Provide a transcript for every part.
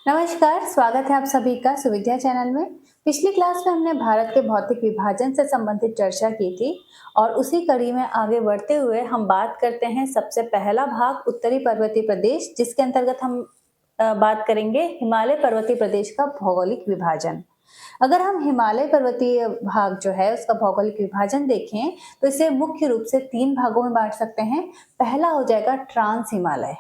नमस्कार, स्वागत है आप सभी का सुविद्या चैनल में। पिछली क्लास में हमने भारत के भौतिक विभाजन से संबंधित चर्चा की थी और उसी कड़ी में आगे बढ़ते हुए हम बात करते हैं सबसे पहला भाग उत्तरी पर्वतीय प्रदेश, जिसके अंतर्गत हम बात करेंगे हिमालय पर्वतीय प्रदेश का भौगोलिक विभाजन। अगर हम हिमालय पर्वतीय भाग जो है उसका भौगोलिक विभाजन देखें तो इसे मुख्य रूप से 3 भागों में बांट सकते हैं। पहला हो जाएगा ट्रांस हिमालय,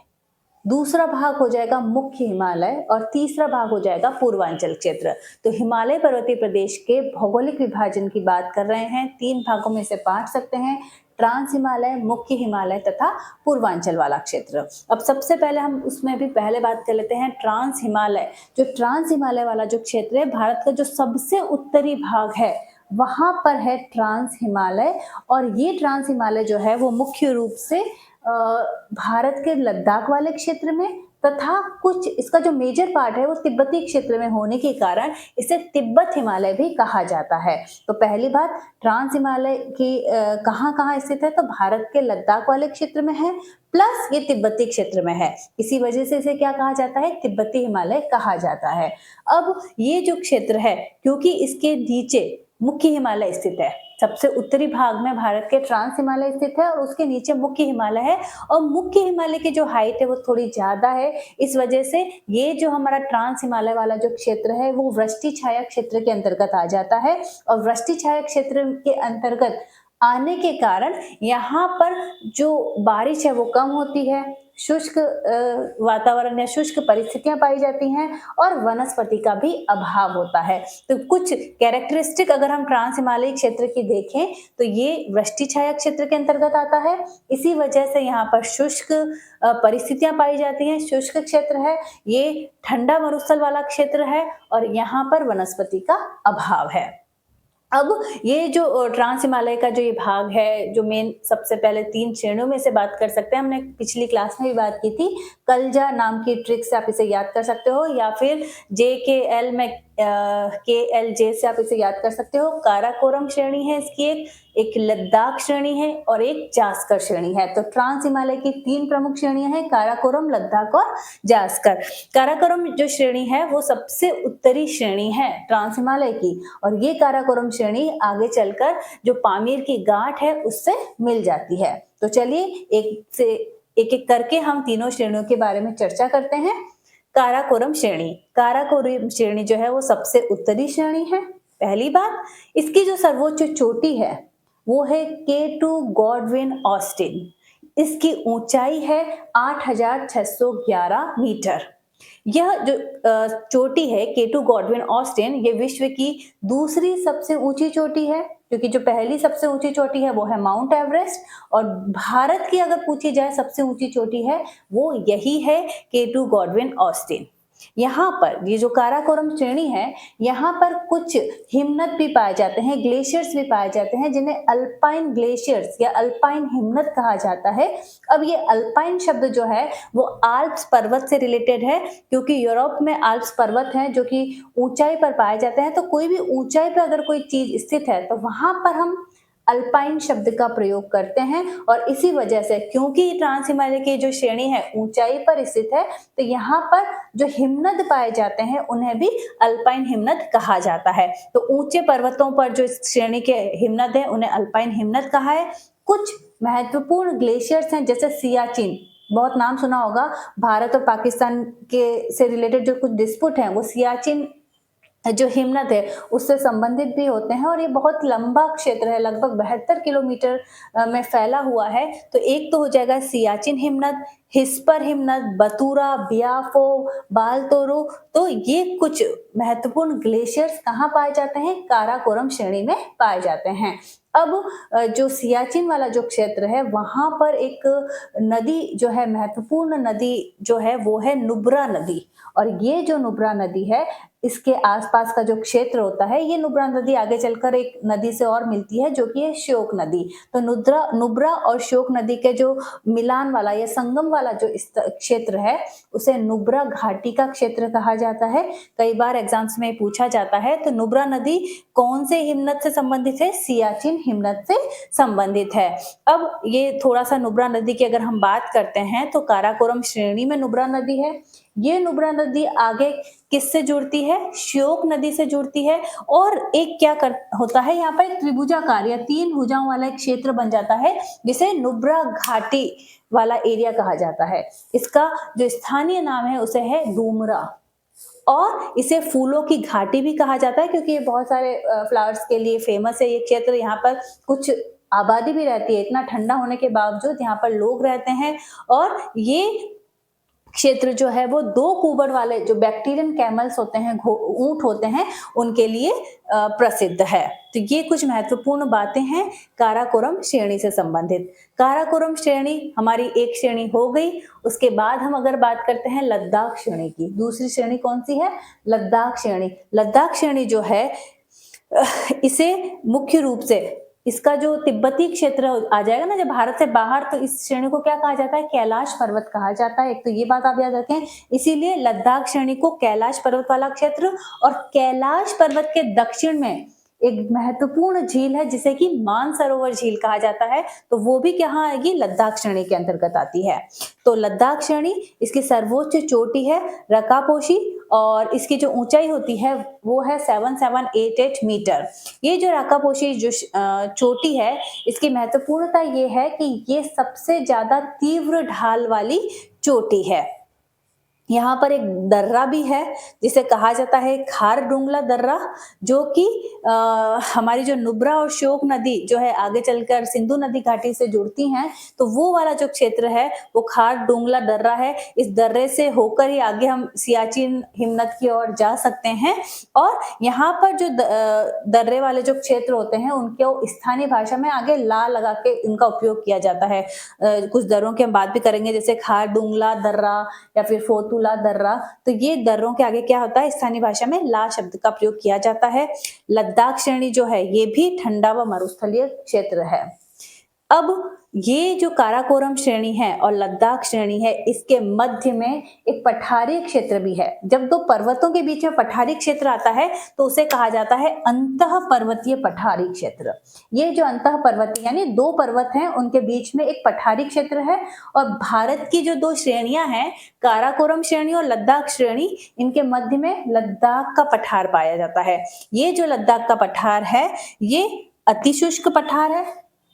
दूसरा भाग हो जाएगा मुख्य हिमालय और तीसरा भाग हो जाएगा पूर्वांचल क्षेत्र। तो हिमालय पर्वतीय प्रदेश के भौगोलिक विभाजन की बात कर रहे हैं, 3 भागों में से बांट सकते हैं, ट्रांस हिमालय, मुख्य हिमालय तथा पूर्वांचल वाला क्षेत्र। अब सबसे पहले हम उसमें भी पहले बात कर लेते हैं ट्रांस हिमालय। जो ट्रांस हिमालय वाला जो क्षेत्र है, भारत का जो सबसे उत्तरी भाग है वहां पर है ट्रांस हिमालय। और ये ट्रांस हिमालय जो है वो मुख्य रूप से भारत के लद्दाख वाले क्षेत्र में तथा कुछ इसका जो मेजर पार्ट है वो तिब्बती क्षेत्र में होने के कारण इसे तिब्बत हिमालय भी कहा जाता है। तो पहली बात, ट्रांस हिमालय की कहाँ स्थित है, तो भारत के लद्दाख वाले क्षेत्र में है, प्लस ये तिब्बती क्षेत्र में है। इसी वजह से इसे क्या कहा जाता है, तिब्बती हिमालय कहा जाता है। अब ये जो क्षेत्र है, क्योंकि इसके नीचे मुख्य हिमालय स्थित है, सबसे उत्तरी भाग में भारत के ट्रांस हिमालय स्थित है और उसके नीचे मुख्य हिमालय है, और मुख्य हिमालय की जो हाइट है वो थोड़ी ज्यादा है। इस वजह से ये जो हमारा ट्रांस हिमालय वाला जो क्षेत्र है वो वृष्टि छाया क्षेत्र के अंतर्गत आ जाता है। और वृष्टि छाया क्षेत्र के अंतर्गत आने के कारण यहाँ पर जो बारिश है वो कम होती है, शुष्क वातावरण या शुष्क परिस्थितियां पाई जाती हैं और वनस्पति का भी अभाव होता है। तो कुछ कैरेक्टरिस्टिक अगर हम ट्रांस हिमालयी क्षेत्र की देखें तो ये वृष्टि छाया क्षेत्र के अंतर्गत आता है। इसी वजह से यहाँ पर शुष्क परिस्थितियां पाई जाती हैं, शुष्क क्षेत्र है, ये ठंडा मरुस्थल वाला क्षेत्र है और यहाँ पर वनस्पति का अभाव है। अब ये जो ट्रांस हिमालय का जो ये भाग है, जो मेन सबसे पहले 3 श्रेणियों में से बात कर सकते हैं। हमने पिछली क्लास में भी बात की थी, कलजा नाम की ट्रिक से आप इसे याद कर सकते हो, या फिर JKL में KLJ से आप इसे याद कर सकते हो। काराकोरम श्रेणी है इसकी, एक लद्दाख श्रेणी है और एक जास्कर श्रेणी है। तो ट्रांस हिमालय की 3 प्रमुख श्रेणियां हैं, काराकोरम, लद्दाख और जास्कर। काराकोरम जो श्रेणी है वो सबसे उत्तरी श्रेणी है ट्रांस हिमालय की, और ये काराकोरम श्रेणी आगे चलकर जो पामीर की गांठ है उससे मिल जाती है। तो चलिए एक एक करके हम तीनों श्रेणियों के बारे में चर्चा करते हैं। काराकोरम श्रेणी, काराकोरम श्रेणी जो है वो सबसे उत्तरी श्रेणी है। पहली बात, इसकी जो सर्वोच्च चोटी है वो है K2 गॉडविन ऑस्टिन। इसकी ऊंचाई है 8611 मीटर। यह जो चोटी है K2 गॉडविन ऑस्टिन, ये विश्व की दूसरी सबसे ऊंची चोटी है, क्योंकि जो पहली सबसे ऊंची चोटी है वो है माउंट एवरेस्ट, और भारत की अगर पूछी जाए सबसे ऊंची चोटी है वो यही है K2 गॉडविन ऑस्टिन। यहाँ पर ये जो काराकोरम श्रेणी है, यहाँ पर कुछ हिमनद भी पाए जाते हैं, ग्लेशियर्स भी पाए जाते हैं, जिन्हें अल्पाइन ग्लेशियर्स या अल्पाइन हिमनद कहा जाता है। अब ये अल्पाइन शब्द जो है वो आल्प्स पर्वत से रिलेटेड है, क्योंकि यूरोप में आल्प्स पर्वत हैं जो कि ऊंचाई पर पाए जाते हैं। तो कोई भी ऊंचाई पर अगर कोई चीज स्थित है तो वहां पर हम अल्पाइन शब्द का प्रयोग करते हैं। और इसी वजह से, क्योंकि ट्रांस हिमालय की जो श्रेणी है ऊंचाई पर स्थित है, तो यहाँ पर जो हिमनद पाए जाते हैं उन्हें भी अल्पाइन हिमनद कहा जाता है। तो ऊंचे पर्वतों पर जो इस श्रेणी के हिमनद है उन्हें अल्पाइन हिमनद कहा है। कुछ महत्वपूर्ण ग्लेशियर्स हैं, जैसे सियाचिन, बहुत नाम सुना होगा, भारत और पाकिस्तान के से रिलेटेड जो कुछ डिस्प्यूट है वो सियाचिन जो हिमनद है उससे संबंधित भी होते हैं, और ये बहुत लंबा क्षेत्र है, लगभग 72 किलोमीटर में फैला हुआ है। तो एक तो हो जाएगा सियाचिन हिमनद, हिस्पर हिमनद, बतूरा, बियाफो, बालतोरो। तो ये कुछ महत्वपूर्ण ग्लेशियर्स कहाँ पाए जाते हैं, काराकोरम श्रेणी में पाए जाते हैं। अब जो सियाचिन वाला जो क्षेत्र है वहां पर एक नदी जो है, महत्वपूर्ण नदी जो है वो है नुब्रा नदी। और ये जो नुब्रा नदी है, इसके आसपास का जो क्षेत्र होता है, ये नुब्रा नदी आगे चलकर एक नदी से और मिलती है जो कि है श्योक नदी। तो नुब्रा और श्योक नदी के जो मिलान वाला या संगम वाला जो क्षेत्र है उसे नुब्रा घाटी का क्षेत्र कहा जाता है। कई बार एग्जाम्स में पूछा जाता है। तो नुब्रा नदी कौन से हिमनद से संबंधित है, सियाचिन हिमनद से संबंधित है। अब ये थोड़ा सा नुब्रा नदी की अगर हम बात करते हैं तो काराकोरम श्रेणी में नुब्रा नदी है, ये नुब्रा नदी आगे किससे जुड़ती है? श्योक नदी से जुड़ती है। और एक क्या कर होता है यहाँ पर, एक त्रिभुजाकार या 3 भुजाओं वाला एक क्षेत्र बन जाता है जिसे नुब्रा घाटी वाला एरिया कहा जाता है। इसका जो स्थानीय नाम है उसे है डूमरा, और इसे फूलों की घाटी भी कहा जाता है क्योंकि ये बहुत सारे फ्लावर्स के लिए फेमस है ये क्षेत्र। यहाँ पर कुछ आबादी भी रहती है, इतना ठंडा होने के बावजूद यहाँ पर लोग रहते हैं। और ये क्षेत्र जो है वो 2 कुबड़ वाले जो बैक्टीरियन कैमल्स होते हैं, ऊंट होते हैं, उनके लिए प्रसिद्ध है। तो ये कुछ महत्वपूर्ण बातें हैं काराकोरम श्रेणी से संबंधित। काराकोरम श्रेणी हमारी एक श्रेणी हो गई। उसके बाद हम अगर बात करते हैं लद्दाख श्रेणी की, दूसरी श्रेणी कौन सी है? लद्दाख श्रेणी। लद्दाख श्रेणी जो है इसे मुख्य रूप से इसका जो तिब्बती क्षेत्र आ जाएगा ना जब भारत से बाहर, तो इस श्रेणी को क्या कहा जाता है? कैलाश पर्वत कहा जाता है। एक तो ये बात आप याद रखें, इसीलिए लद्दाख श्रेणी को कैलाश पर्वत वाला क्षेत्र, और कैलाश पर्वत के दक्षिण में एक महत्वपूर्ण झील है जिसे कि मानसरोवर झील कहा जाता है, तो वो भी कहाँ आएगी? लद्दाख श्रेणी के अंतर्गत आती है। तो लद्दाख श्रेणी, इसकी सर्वोच्च चोटी है रकापोशी, और इसकी जो ऊंचाई होती है वो है 7788 मीटर। ये जो रकापोशी जो चोटी है, इसकी महत्वपूर्णता ये है कि ये सबसे ज्यादा तीव्र ढाल वाली चोटी है। यहाँ पर एक दर्रा भी है जिसे कहा जाता है खारडुंगला दर्रा, जो कि हमारी जो नुब्रा और श्योक नदी जो है आगे चलकर सिंधु नदी घाटी से जुड़ती हैं, तो वो वाला जो क्षेत्र है वो खारडुंगला दर्रा है। इस दर्रे से होकर ही आगे हम सियाचिन हिमनद की ओर जा सकते हैं। और यहाँ पर जो दर्रे वाले जो क्षेत्र होते हैं उनके स्थानीय भाषा में आगे ला लगा के इनका उपयोग किया जाता है। कुछ दर्रों की हम बात भी करेंगे जैसे खारडुंगला दर्रा या फिर फोतुला दर्रा, तो ये दर्रों के आगे क्या होता है? स्थानीय भाषा में ला शब्द का प्रयोग किया जाता है। लद्दाख श्रेणी जो है ये भी ठंडा व मरुस्थलीय क्षेत्र है। अब ये जो काराकोरम श्रेणी है और लद्दाख श्रेणी है, इसके मध्य में एक पठारी क्षेत्र भी है। जब 2 पर्वतों के बीच में पठारी क्षेत्र आता है तो उसे कहा जाता है अंतः पर्वतीय पठारी क्षेत्र। ये जो अंतः पर्वतीय यानी 2 पर्वत हैं उनके बीच में एक पठारी क्षेत्र है। और भारत की जो 2 श्रेणियां हैं, काराकोरम श्रेणी और लद्दाख श्रेणी, इनके मध्य में लद्दाख का पठार पाया जाता है। ये जो लद्दाख का पठार है ये अतिशुष्क पठार है,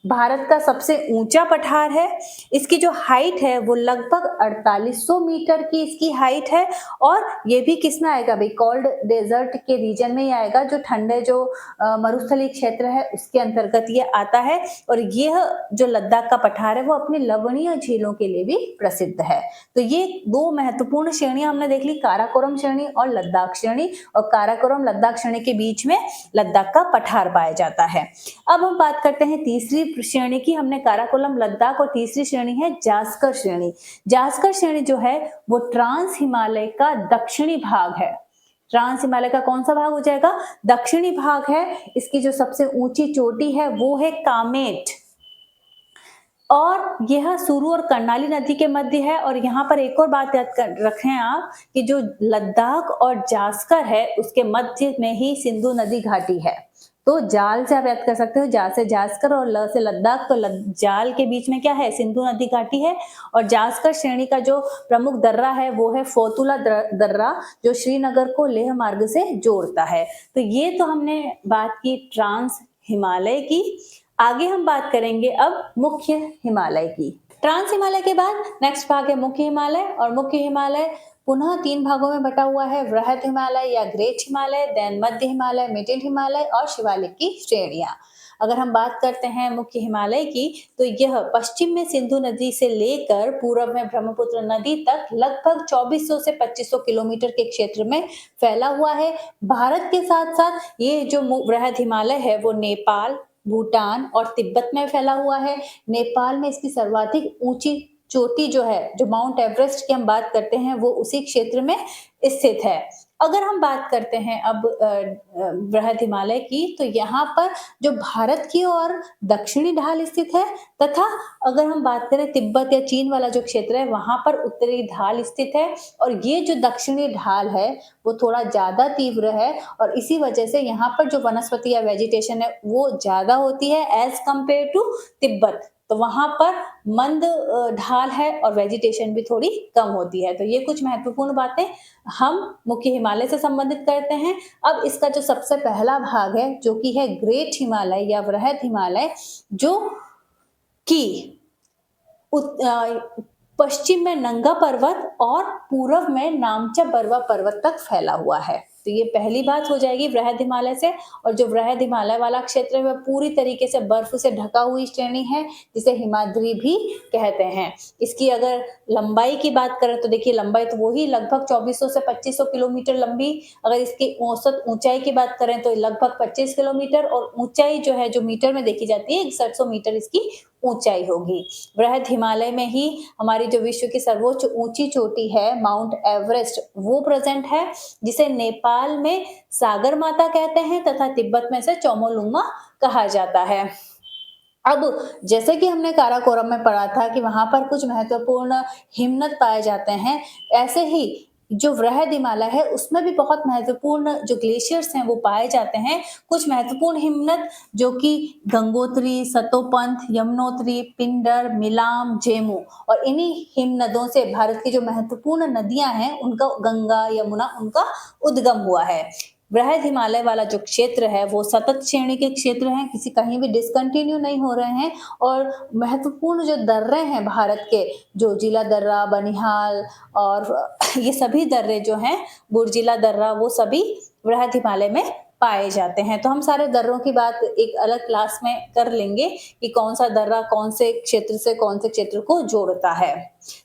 भारत का सबसे ऊंचा पठार है। इसकी जो हाइट है वो लगभग 4800 मीटर की इसकी हाइट है। और ये भी किस में आएगा भाई? कोल्ड डेजर्ट के रीजन में ही आएगा, जो ठंडे जो मरुस्थलीय क्षेत्र है उसके अंतर्गत ये आता है। और यह जो लद्दाख का पठार है वो अपनी लवणीय झीलों के लिए भी प्रसिद्ध है। तो ये 2 महत्वपूर्ण श्रेणियां हमने देख ली, काराकोरम श्रेणी और लद्दाख श्रेणी। और काराकोरम लद्दाख श्रेणी के बीच में लद्दाख का पठार पाया जाता है। अब हम बात करते हैं तीसरी श्रेणी की। हमने काराकोरम लद्दाख, और तीसरी श्रेणी है जास्कर श्रेणी। जास्कर श्रेणी जो है वो ट्रांस हिमालय का दक्षिणी भाग है। ट्रांस हिमालय का कौन सा भाग हो जाएगा? दक्षिणी भाग है। इसकी जो सबसे ऊंची चोटी है वो है कामेट, और यह सुरु और कर्णाली नदी के मध्य है। और यहाँ पर एक और बात याद रखें आप कि जो लद्दाख और जास्कर है उसके मध्य में ही सिंधु नदी घाटी है। तो जाल से आप याद कर सकते हो, जा से जास्कर और ल से लद्दाख, तो जाल के बीच में क्या है? सिंधु नदी घाटी है। और जास्कर श्रेणी का जो प्रमुख दर्रा है वो है फोतुला दर्रा, जो श्रीनगर को लेह मार्ग से जोड़ता है। तो ये तो हमने बात की ट्रांस हिमालय की। आगे हम बात करेंगे अब मुख्य हिमालय की। ट्रांस हिमालय के बाद नेक्स्ट भाग है मुख्य हिमालय। और मुख्य हिमालय पुनः 3 भागों में बटा हुआ है, वृहद हिमालय या ग्रेट हिमालय, देन मध्य हिमालय, मिडिल हिमालय और शिवालिक की श्रेणियां। अगर हम बात करते हैं मुख्य हिमालय की, तो यह पश्चिम में सिंधु नदी से लेकर पूर्व में ब्रह्मपुत्र नदी तक लगभग 2400 से 2500 किलोमीटर के क्षेत्र में फैला हुआ है। भारत के साथ साथ ये जो वृहद हिमालय है वो नेपाल, भूटान और तिब्बत में फैला हुआ है। नेपाल में इसकी सर्वाधिक ऊंची चोटी जो है, जो माउंट एवरेस्ट की हम बात करते हैं, वो उसी क्षेत्र में स्थित है। अगर हम बात करते हैं अब वृहद हिमालय की, तो यहाँ पर जो भारत की ओर दक्षिणी ढाल स्थित है, तथा अगर हम बात करें तिब्बत या चीन वाला जो क्षेत्र है वहां पर उत्तरी ढाल स्थित है। और ये जो दक्षिणी ढाल है वो थोड़ा ज्यादा तीव्र है, और इसी वजह से यहाँ पर जो वनस्पति या वेजिटेशन है वो ज्यादा होती है एज कंपेयर टू तिब्बत। तो वहां पर मंद ढाल है और वेजिटेशन भी थोड़ी कम होती है। तो ये कुछ महत्वपूर्ण बातें हम मुख्य हिमालय से संबंधित करते हैं। अब इसका जो सबसे पहला भाग है जो कि है ग्रेट हिमालय या वृहद हिमालय, जो कि पश्चिम में नंगा पर्वत और पूर्व में नामचा बरवा पर्वत तक फैला हुआ है। तो ये पहली बात हो जाएगी वृहद हिमालय से। और जो वृहद हिमालय वाला क्षेत्र है वह पूरी तरीके से बर्फ से ढका हुई श्रेणी है, जिसे हिमाद्री भी कहते हैं। इसकी अगर लंबाई की बात करें तो देखिए लंबाई तो वही लगभग 2400 से 2500 किलोमीटर लंबी। अगर इसकी औसत ऊंचाई की बात करें तो लगभग 25 किलोमीटर, और ऊंचाई जो है जो मीटर में देखी जाती है 6100 मीटर इसकी ऊंचाई होगी। वृहद हिमालय में ही हमारी जो विश्व की सर्वोच्च ऊंची चोटी है माउंट एवरेस्ट वो प्रेजेंट है, जिसे नेपाल में सागर माता कहते हैं तथा तिब्बत में से चोमोलुंगमा कहा जाता है। अब जैसे कि हमने काराकोरम में पढ़ा था कि वहां पर कुछ महत्वपूर्ण हिमनद पाए जाते हैं, ऐसे ही जो वृहद हिमालय है उसमें भी बहुत महत्वपूर्ण जो ग्लेशियर्स हैं वो पाए जाते हैं। कुछ महत्वपूर्ण हिमनद जो कि गंगोत्री, सतोपंथ, यमुनोत्री, पिंडर, मिलाम, जेमू, और इन्हीं हिमनदों से भारत की जो महत्वपूर्ण नदियां हैं उनका गंगा, यमुना, उनका उद्गम हुआ है। वृहद हिमालय वाला जो क्षेत्र है वो सतत श्रेणी के क्षेत्र हैं, किसी कहीं भी डिसकंटिन्यू नहीं हो रहे हैं। और महत्वपूर्ण जो दर्रे हैं भारत के, जो जिला दर्रा, बनिहाल और ये सभी दर्रे जो हैं, बुर्जिला दर्रा, वो सभी वृहद हिमालय में पाए जाते हैं। तो हम सारे दर्रों की बात एक अलग क्लास में कर लेंगे कि कौन सा दर्रा कौन से क्षेत्र से कौन से क्षेत्र को जोड़ता है।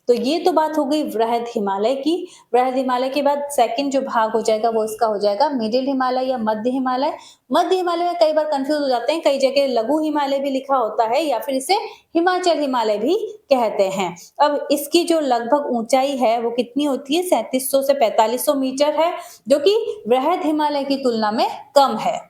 तो ये तो बात हो गई वृहद हिमालय की। वृहद हिमालय के बाद सेकंड जो भाग हो जाएगा वो इसका हो जाएगा मिडिल हिमालय या मध्य हिमालय। मध्य हिमालय में कई बार कंफ्यूज हो जाते हैं, कई जगह लघु हिमालय भी लिखा होता है या फिर इसे हिमाचल हिमालय भी कहते हैं। अब इसकी जो लगभग ऊंचाई है वो कितनी होती है, 3700 से 4500 मीटर है, जो कि वृहद हिमालय की तुलना में कम है।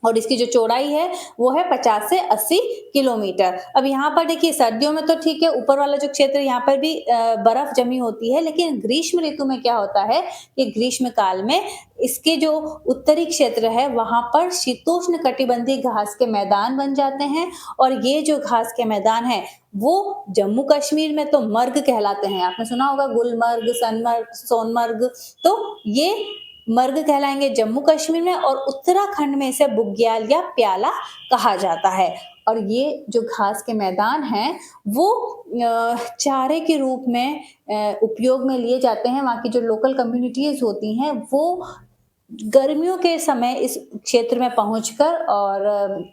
और इसकी जो चौड़ाई है वो है 50 से 80 किलोमीटर। अब यहाँ पर देखिए सर्दियों में तो ठीक है, ऊपर वाला जो क्षेत्र यहाँ पर भी बर्फ जमी होती है, लेकिन ग्रीष्म ऋतु में क्या होता है कि ग्रीष्म काल में इसके जो उत्तरी क्षेत्र है वहां पर शीतोष्ण कटिबंधीय घास के मैदान बन जाते हैं। और ये जो घास के मैदान है वो जम्मू कश्मीर में तो मर्ग कहलाते हैं। आपने सुना होगा गुलमर्ग, सनमर्ग, सोनमर्ग, तो ये मर्ग कहलाएंगे जम्मू कश्मीर में। और उत्तराखंड में इसे बुग्याल या प्याला कहा जाता है। और ये जो घास के मैदान हैं वो चारे के रूप में उपयोग में लिए जाते हैं। वहाँ की जो लोकल कम्युनिटीज होती हैं वो गर्मियों के समय इस क्षेत्र में पहुंचकर और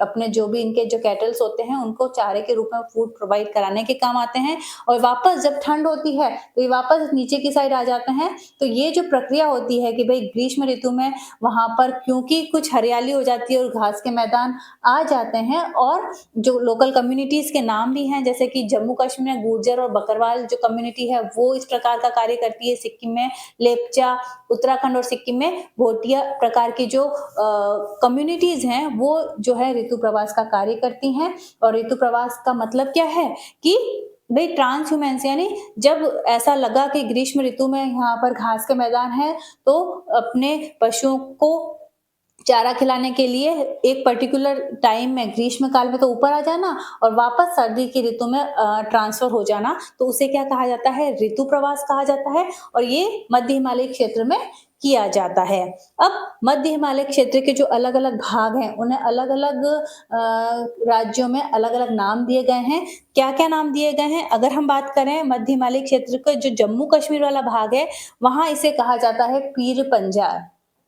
अपने जो भी इनके जो कैटल्स होते हैं उनको चारे के रूप में फूड प्रोवाइड कराने के काम आते हैं। और वापस जब ठंड होती है तो ये वापस नीचे की साइड आ जाते हैं। तो ये जो प्रक्रिया होती है कि भाई ग्रीष्म ऋतु में वहां पर क्योंकि कुछ हरियाली हो जाती है और घास के मैदान आ जाते हैं, और जो लोकल कम्युनिटीज के नाम भी हैं जैसे कि जम्मू कश्मीर में गुर्जर और बकरवाल जो कम्युनिटी है वो इस प्रकार का कार्य करती है, सिक्किम में लेपचा, उत्तराखंड और सिक्किम में भोटिया प्रकार की जो कम्युनिटीज हैं वो जो है ऋतु प्रवास का कार्य करती हैं। और ऋतु प्रवास का मतलब क्या है कि भाई ट्रांसह्यूमेंस, यानी जब ऐसा लगा कि ग्रीष्म ऋतु में यहाँ पर घास के मैदान है तो अपने पशुओं को चारा खिलाने के लिए एक पर्टिकुलर टाइम में ग्रीष्म काल में तो ऊपर आ जाना और वापस सर्दी की ऋतु में ट्रांसफर हो जाना, तो उसे क्या कहा जाता है, ऋतु प्रवास कहा जाता है। और ये मध्य हिमालय क्षेत्र में किया जाता है। अब मध्य हिमालय क्षेत्र के जो अलग अलग भाग हैं उन्हें अलग अलग राज्यों में अलग अलग नाम दिए गए हैं। क्या क्या नाम दिए गए हैं, अगर हम बात करें मध्य हिमालय क्षेत्र का जो जम्मू कश्मीर वाला भाग है वहां इसे कहा जाता है पीर पंजाल।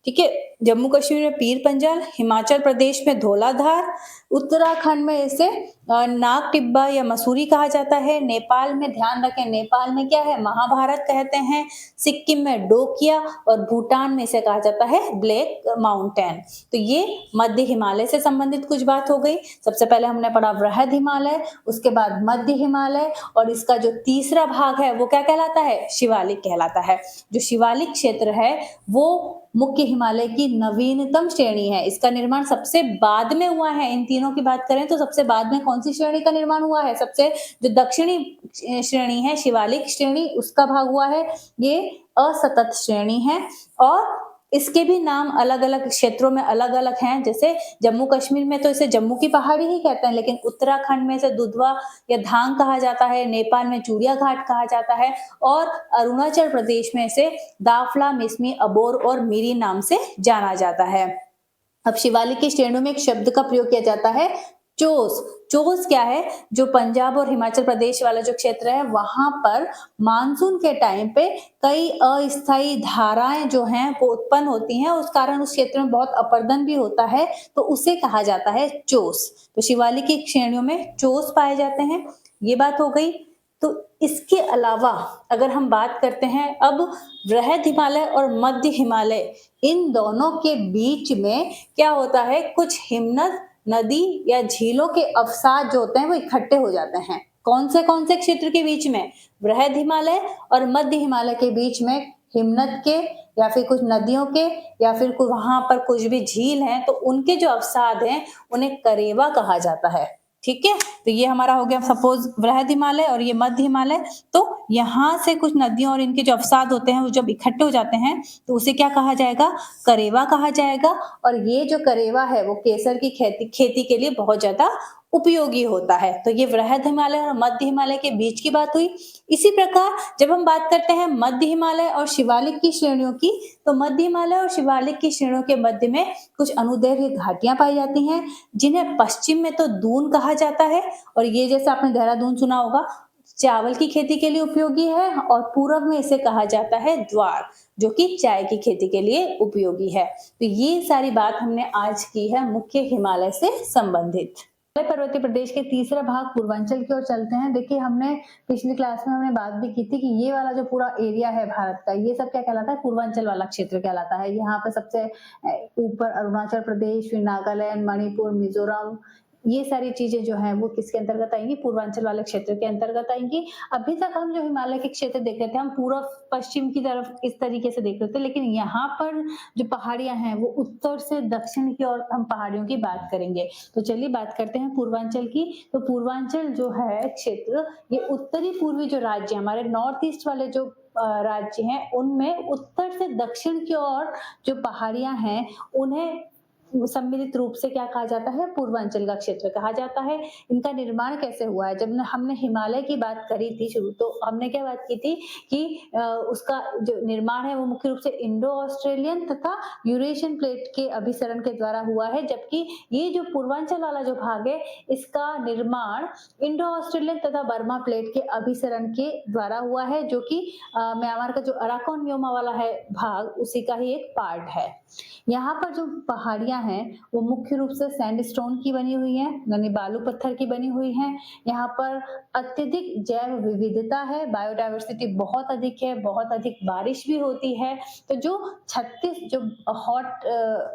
ठीक है, जम्मू कश्मीर में पीर पंजाल, हिमाचल प्रदेश में धौलाधार, उत्तराखंड में इसे नाग टिब्बा या मसूरी कहा जाता है। नेपाल में ध्यान रखें, नेपाल में क्या है, महाभारत कहते हैं। सिक्किम में डोकिया और भूटान में इसे कहा जाता है ब्लैक माउंटेन। तो ये मध्य हिमालय से संबंधित कुछ बात हो गई। सबसे पहले हमने पढ़ा वृहद हिमालय, उसके बाद मध्य हिमालय, और इसका जो तीसरा भाग है वो क्या कहलाता है, शिवालिक कहलाता है। जो शिवालिक क्षेत्र है वो मुख्य हिमालय की नवीनतम श्रेणी है। इसका निर्माण सबसे बाद में हुआ है। इन तीनों की बात करें तो सबसे बाद में कौन सी श्रेणी का निर्माण हुआ है, सबसे जो दक्षिणी श्रेणी है शिवालिक श्रेणी उसका भाग हुआ है। ये असतत श्रेणी है और इसके भी नाम अलग-अलग क्षेत्रों में अलग-अलग हैं। जैसे जम्मू कश्मीर में तो इसे जम्मू की पहाड़ी ही कहते हैं, लेकिन उत्तराखंड में इसे दुधवा या धांग कहा जाता है, नेपाल में चूड़िया घाट कहा जाता है और अरुणाचल प्रदेश में इसे दाफला, मिसमी, अबोर और मिरी नाम से जाना जाता है। अब शिवालिक की श्रेणियों में एक शब्द का प्रयोग किया जाता है, चोस। चोस क्या है? जो पंजाब और हिमाचल प्रदेश वाला जो क्षेत्र है वहां पर मानसून के टाइम पे कई अस्थायी धाराएं जो हैं वो उत्पन्न होती हैं, उस कारण उस क्षेत्र में बहुत अपरदन भी होता है, तो उसे कहा जाता है चोस। तो शिवालिक की श्रेणियों में चोस पाए जाते हैं। ये बात हो गई। तो इसके अलावा अगर हम बात करते हैं अब वृहद हिमालय और मध्य हिमालय, इन दोनों के बीच में क्या होता है, कुछ हिमनद, नदी या झीलों के अवसाद जो होते हैं वो इकट्ठे हो जाते हैं। कौन से क्षेत्र के बीच में? वृहद हिमालय और मध्य हिमालय के बीच में हिमनद के या फिर कुछ नदियों के या फिर वहां पर कुछ भी झील हैं, तो उनके जो अवसाद हैं उन्हें करेवा कहा जाता है। ठीक है, तो ये हमारा हो गया सपोज वृहद हिमालय और ये मध्य हिमालय। तो यहाँ से कुछ नदियों और इनके जो अवसाद होते हैं वो जब इकट्ठे हो जाते हैं तो उसे क्या कहा जाएगा? करेवा कहा जाएगा। और ये जो करेवा है वो केसर की खेती के लिए बहुत ज्यादा उपयोगी होता है। तो ये वृहद हिमालय और मध्य हिमालय के बीच की बात हुई। इसी प्रकार जब हम बात करते हैं मध्य हिमालय और शिवालिक की श्रेणियों की, तो मध्य हिमालय और शिवालिक की श्रेणियों के मध्य में कुछ अनुदैर्घ्य घाटियां पाई जाती हैं, जिन्हें पश्चिम में तो दून कहा जाता है, और ये जैसे आपने देहरादून सुना होगा, चावल की खेती के लिए उपयोगी है, और पूर्व में इसे कहा जाता है द्वार, जो कि चाय की खेती के लिए उपयोगी है। तो ये सारी बात हमने आज की है मुख्य हिमालय से संबंधित। पर्वतीय प्रदेश के तीसरा भाग पूर्वांचल की ओर चलते हैं। देखिए, हमने पिछली क्लास में हमने बात भी की थी कि ये वाला जो पूरा एरिया है भारत का, ये सब क्या कहलाता है? पूर्वांचल वाला क्षेत्र कहलाता है। यहाँ पे सबसे ऊपर अरुणाचल प्रदेश, फिर नागालैंड, मणिपुर, मिजोरम, ये सारी चीजें जो हैं वो किसके अंतर्गत आएंगी? पूर्वांचल वाले क्षेत्र के अंतर्गत आएंगी। अभी तक हम जो हिमालय के क्षेत्र देख रहे थे, हम पूर्व पश्चिम की तरफ इस तरीके से देख रहे थे, लेकिन यहाँ पर जो पहाड़ियां हैं वो उत्तर से दक्षिण की ओर हम पहाड़ियों की बात करेंगे। तो चलिए बात करते हैं पूर्वांचल की। तो पूर्वांचल जो है क्षेत्र, ये उत्तरी पूर्वी जो राज्य हमारे नॉर्थ ईस्ट वाले जो राज्य हैं, उनमें उत्तर से दक्षिण की ओर जो पहाड़ियां हैं उन्हें सम्मिलित रूप से क्या कहा जाता है? पूर्वांचल का क्षेत्र कहा जाता है। इनका निर्माण कैसे हुआ है? जब हमने हिमालय की बात करी थी शुरू, तो हमने क्या बात की थी कि उसका जो निर्माण है वो मुख्य रूप से इंडो ऑस्ट्रेलियन तथा यूरेशियन प्लेट के अभिसरण के द्वारा हुआ है, जबकि ये जो पूर्वांचल वाला जो भाग है इसका निर्माण इंडो ऑस्ट्रेलियन तथा बर्मा प्लेट के अभिसरण के द्वारा हुआ है, जो कि म्यांमार का जो अराकन योमा वाला है भाग, उसी का ही एक पार्ट है। यहाँ पर जो पहाड़ियां हैं वो मुख्य रूप से सैंडस्टोन की बनी हुई हैं, यानी बालू पत्थर की बनी हुई हैं। यहाँ पर अत्यधिक जैव विविधता है, बायोडायवर्सिटी बहुत अधिक है, बहुत अधिक बारिश भी होती है। तो जो 36 जो हॉट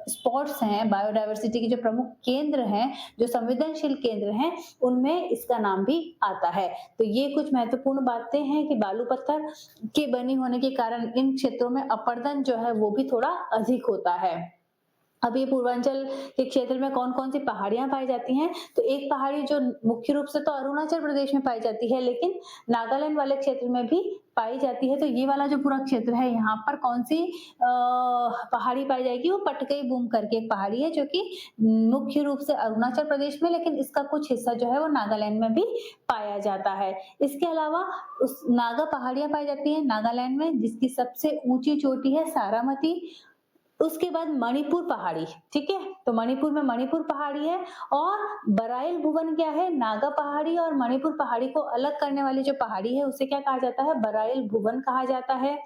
स्पॉट्स हैं, बायोडायवर्सिटी के जो प्रमुख केंद्र हैं, जो संवेदनशील केंद्र हैं, उनमें इसका नाम भी आता है। तो ये कुछ महत्वपूर्ण बातें हैं कि बालू पत्थर की बनी होने के कारण इन क्षेत्रों में अपरदन जो है वो भी थोड़ा अधिक होता है। अब ये पूर्वांचल के क्षेत्र में कौन कौन सी पहाड़ियां पाई जाती हैं? तो एक पहाड़ी जो मुख्य रूप से तो अरुणाचल प्रदेश में पाई जाती है, लेकिन नागालैंड वाले क्षेत्र में भी पाई जाती है। तो ये वाला जो पूरा क्षेत्र है, यहाँ पर कौन सी पहाड़ी पाई जाएगी? वो पटकई बूम करके एक पहाड़ी है, जो कि मुख्य रूप से अरुणाचल प्रदेश में, लेकिन इसका कुछ हिस्सा जो है वो नागालैंड में भी पाया जाता है। इसके अलावा उस नागा पहाड़ियां पाई जाती है नागालैंड में, जिसकी सबसे ऊंची चोटी है सारामती। उसके बाद मणिपुर पहाड़ी, ठीक है, तो मणिपुर में मणिपुर पहाड़ी है। और बराइल भुवन क्या है? नागा पहाड़ी और मणिपुर पहाड़ी को अलग करने वाली जो पहाड़ी है उसे क्या कहा जाता है? बराइल भुवन कहा जाता है।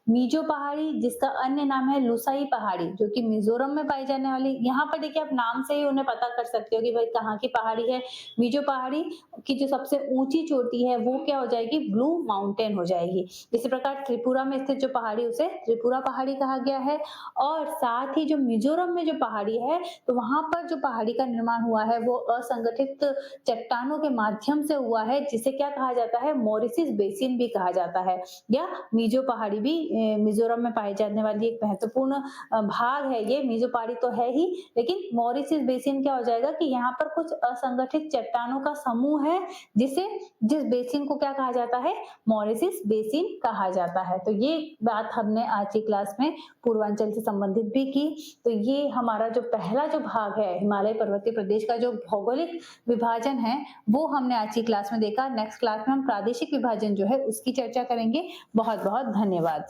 मीजो पहाड़ी, जिसका अन्य नाम है लुसाई पहाड़ी, जो कि मिजोरम में पाई जाने वाली, यहाँ पर देखिए आप नाम से ही उन्हें पता कर सकते हो कि भाई कहाँ की पहाड़ी है। मीजो पहाड़ी की जो सबसे ऊंची चोटी है वो क्या हो जाएगी? ब्लू माउंटेन हो जाएगी। इसी प्रकार त्रिपुरा में स्थित जो पहाड़ी, उसे त्रिपुरा पहाड़ी कहा गया है। और साथ ही जो मिजोरम में जो पहाड़ी है, तो वहां पर जो पहाड़ी का निर्माण हुआ है वो असंगठित चट्टानों के माध्यम से हुआ है, जिसे क्या कहा जाता है? मॉरिसिस बेसिन भी कहा जाता है, या मीजो पहाड़ी भी मिजोरम में पाई जाने वाली एक महत्वपूर्ण भाग है। ये मीजो पहाड़ी तो है ही, लेकिन मॉरिसिस बेसिन क्या हो जाएगा कि यहाँ पर कुछ असंगठित चट्टानों का समूह है, जिस बेसिन को क्या कहा जाता है? मॉरिसिस बेसिन कहा जाता है। तो ये बात हमने आज की क्लास में पूर्वांचल से संबंधित संबोधित भी की। तो ये हमारा जो पहला जो भाग है हिमालय पर्वतीय प्रदेश का जो भौगोलिक विभाजन है वो हमने आज की क्लास में देखा। नेक्स्ट क्लास में हम प्रादेशिक विभाजन जो है उसकी चर्चा करेंगे। बहुत बहुत धन्यवाद।